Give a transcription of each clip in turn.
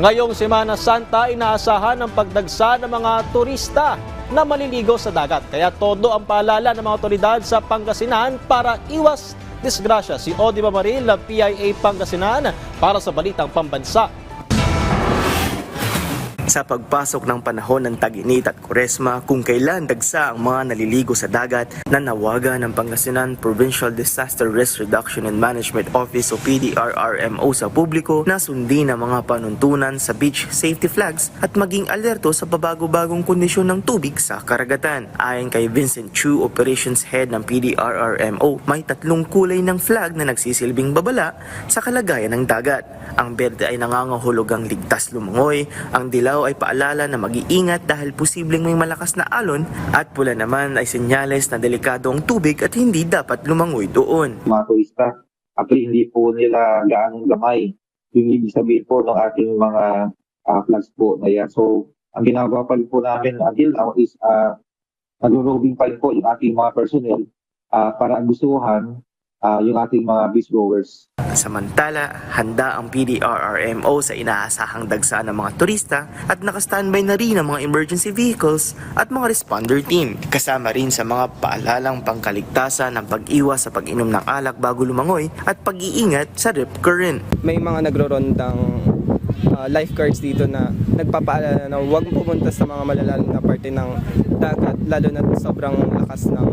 Ngayong Semana Santa, inaasahan ang pagdagsa ng mga turista na maliligo sa dagat. Kaya todo ang paalala ng mga otoridad sa Pangasinan para iwas disgrasya. Si Odi Mamaril ng PIA Pangasinan para sa Balitang Pambansa. Sa pagpasok ng panahon ng tag-init at Kuresma, kung kailan dagsa ang mga naliligo sa dagat, nanawagan ng Pangasinan Provincial Disaster Risk Reduction and Management Office o PDRRMO sa publiko na sundin ang mga panuntunan sa beach safety flags at maging alerto sa pabago-bagong kondisyon ng tubig sa karagatan. Ayon kay Vincent Chu, Operations Head ng PDRRMO, may 3 kulay ng flag na nagsisilbing babala sa kalagayan ng dagat. Ang berde ay nangangahulugang ligtas lumangoy, ang dilaw ay paalala na mag-iingat dahil posibleng may malakas na alon, at pula naman ay senyales na delikado ang tubig at hindi dapat lumangoy doon. Mga turista, actually hindi po nila gaanong gamay yung ibig sabihin po ng ating mga flags po na yan. So, ang ginagawa pa rin po namin until now is nag-roving pa rin po yung ating mga personnel para gustuhan yung ating mga beachgoers. Samantala, handa ang PDRRMO sa inaasahang dagsaan ng mga turista at nakastandby na rin ang mga emergency vehicles at mga responder team. Kasama rin sa mga paalalang pangkaligtasan ng pag-iwas sa pag-inom ng alak bago lumangoy at pag-iingat sa rip current. May mga nagro-rondang lifeguards dito na nagpapaalala na huwag pumunta sa mga malalalim na parte ng dagat, lalo na sobrang lakas ng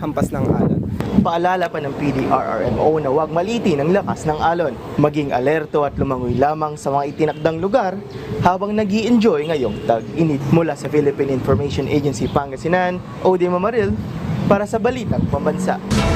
hampas ng alon. Paalala pa ng PDRRMO na huwag malitin ang lakas ng alon. Maging alerto at lumangoy lamang sa mga itinakdang lugar habang nag-i-enjoy ngayong tag-init. Mula sa Philippine Information Agency Pangasinan, Odi Mamaril para sa Balitang Pambansa.